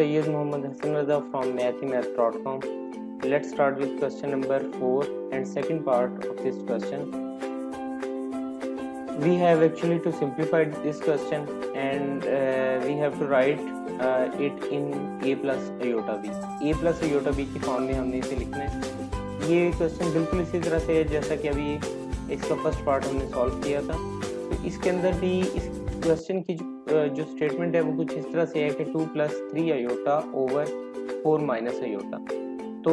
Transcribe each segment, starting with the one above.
Sayyid Muhammad Hassan Raza from mathemath.com. Let's start with question number 4 and second part of this question. We have actually to simplify this question and we have to write it in a plus iota b. a plus iota b की form में हमने इसे लिखना है। ये question बिल्कुल इसी तरह से है जैसा कि अभी इसका फर्स्ट पार्ट हमने सॉल्व किया था। तो इसके अंदर भी इस क्वेश्चन की जो स्टेटमेंट है वो कुछ इस तरह से है कि 2 + 3 आयोटा ओवर 4 - आयोटा। तो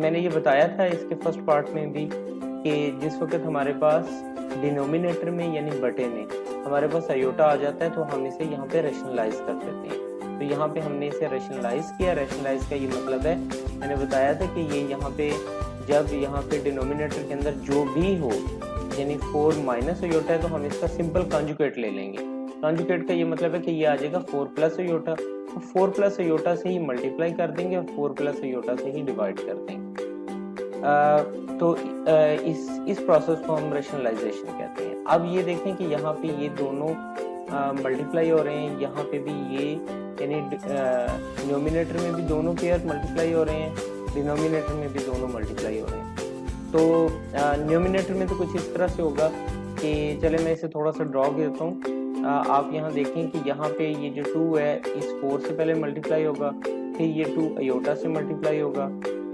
मैंने ये बताया था इसके फर्स्ट पार्ट में भी कि जिस वक्त हमारे पास डिनोमिनेटर में यानी बटे में हमारे पास आयोटा आ जाता है तो हम इसे यहाँ पे रैशनलाइज कर देते हैं। तो यहाँ पे हमने इसे रैशनलाइज किया। रैशनलाइज का ये मतलब है, मैंने बताया था कि ये यहाँ पे जब यहाँ पे डिनोमिनेटर के अंदर जो भी हो यानी 4 - आयोटा है तो हम इसका सिंपल कॉन्जुगेट ले लेंगे। कॉन्जुगेट का ये मतलब है कि ये आ जाएगा 4 + आयोटा, तो 4 + आयोटा से ही मल्टीप्लाई कर देंगे और 4 + आयोटा से ही डिवाइड कर देंगे। तो इस प्रोसेस को हम रैशनलाइजेशन कहते हैं। अब ये देखें कि यहाँ पे ये दोनों मल्टीप्लाई हो रहे हैं, यहाँ पे भी ये यानी डिनोमिनेटर में भी दोनों पेयर मल्टीप्लाई हो रहे हैं, डिनोमिनेटर में भी दोनों मल्टीप्लाई हो रहे हैं। तो न्यूमिनेटर में तो कुछ इस तरह से होगा कि चले मैं इसे थोड़ा सा ड्रॉ कर देता हूँ। आप यहाँ देखें कि यहाँ पे ये जो 2 है इस 4 से पहले मल्टीप्लाई होगा, फिर ये 2 आयोटा से मल्टीप्लाई होगा,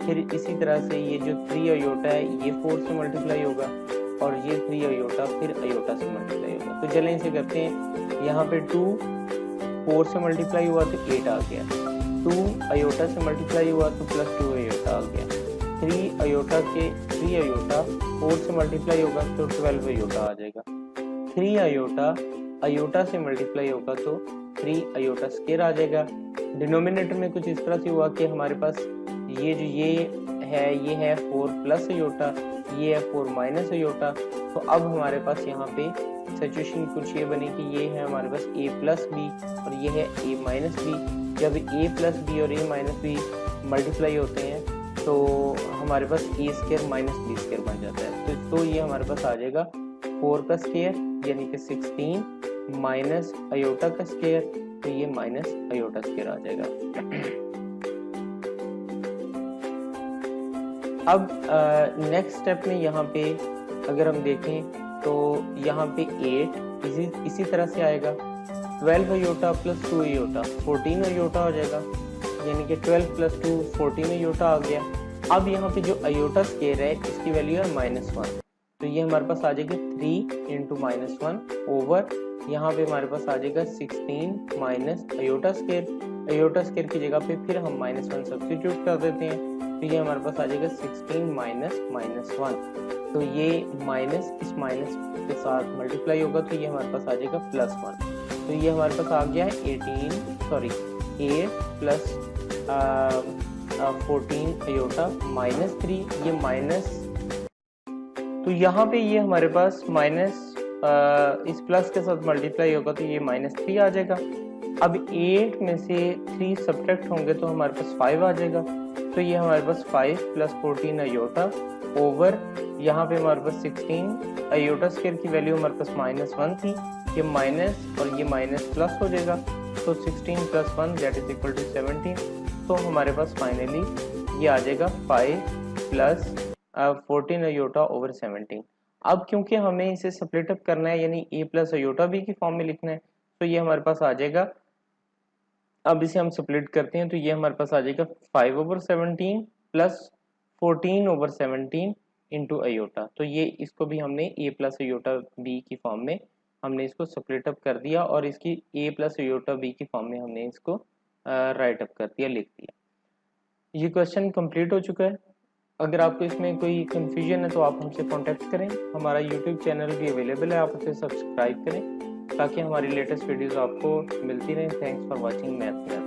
फिर इसी तरह से ये जो 3 आयोटा है ये 4 से मल्टीप्लाई होगा और ये 3 आयोटा फिर आयोटा से मल्टीप्लाई होगा। तो चलें इसे करते हैं। यहाँ पे 2 4 से मल्टीप्लाई हुआ तो 8 आ गया, 2 आयोटा से मल्टीप्लाई हुआ तो +2 आयोटा आ गया, 3 आयोटा 4 से मल्टीप्लाई होगा तो 12 आयोटा आ जाएगा, 3 आयोटा से मल्टीप्लाई होगा तो 3 आयोटा स्क्वायर आ जाएगा। डिनोमिनेटर में कुछ इस तरह से हुआ कि हमारे पास ये है 4 + आयोटा, ये है 4 - आयोटा। तो अब हमारे पास यहाँ पे सिचुएशन कुछ ये बनी कि ये है हमारे पास a + b और ये है a - b। जब a + b और a - b मल्टीप्लाई होते हैं तो हमारे पास a² - b² बन जाता है। तो ये हमारे पास आ जाएगा 4 का स्क्वायर यानी कि 16 माइनस आयोटा का स्क्वायर, तो ये माइनस आयोटा स्क्वायर आ जाएगा। अब नेक्स्ट स्टेप में यहाँ पे अगर हम देखें तो यहाँ पे 8 इसी तरह से आएगा, 12 आयोटा + 2 आयोटा 14 आयोटा हो जाएगा, यानी कि 12 + 2 14 आयोटा आ गया। अब यहाँ पे जो आयोटा स्क्वायर है इसकी वैल्यू है -1, तो ये हमारे पास आ जाएगा 3 × -1 ओवर यहाँ पे हमारे पास आ जाएगा 16 minus iota square. Iota square की जगह पे फिर हम -1 सब्स्टिट्यूट कर देते हैं, तो ये हमारे पास आ जाएगा 16 - -1। तो ये माइनस इस माइनस के साथ मल्टीप्लाई होगा तो ये हमारे पास आ जाएगा +1। तो ये हमारे पास आ गया 8 + 14 आयोटा -3, ये माइनस, तो यहाँ पे ये हमारे पास माइनस इस प्लस के साथ मल्टीप्लाई होगा तो ये -3 आ जाएगा। अब 8 में से 3 सब्ट्रैक्ट होंगे तो हमारे पास 5 आ जाएगा, तो ये हमारे पास 5 + 14 आयोटा ओवर यहाँ पे हमारे पास 16 आयोटा स्क्वायर की वैल्यू हमारे पास -1 थी, ये माइनस और ये माइनस प्लस हो जाएगा, तो 16 + 1 = 17। तो हमारे पास फाइनली ये आ जाएगा 5 + 14 आयोटा ओवर 17। अब क्योंकि हमें इसे स्प्लिट अप करना है यानी a + आयोटा b की फॉर्म में लिखना है, तो ये हमारे पास आ जाएगा, अब इसे हम स्प्लिट करते हैं तो ये हमारे पास आ जाएगा 5/17 + 14/17 इंटू आयोटा। तो ये इसको भी हमने a + आयोटा b की फॉर्म में हमने इसको स्प्लिट अप कर दिया और इसकी a + आयोटा b की फॉर्म में हमने इसको राइट अप कर दिया, लिख दिया। ये क्वेश्चन कंप्लीट हो चुका है। अगर आपको इसमें कोई कन्फ्यूजन है तो आप हमसे कांटेक्ट करें। हमारा यूट्यूब चैनल भी अवेलेबल है, आप उसे सब्सक्राइब करें ताकि हमारी लेटेस्ट वीडियोस आपको मिलती रहें। Thanks for watching मैथमेथ।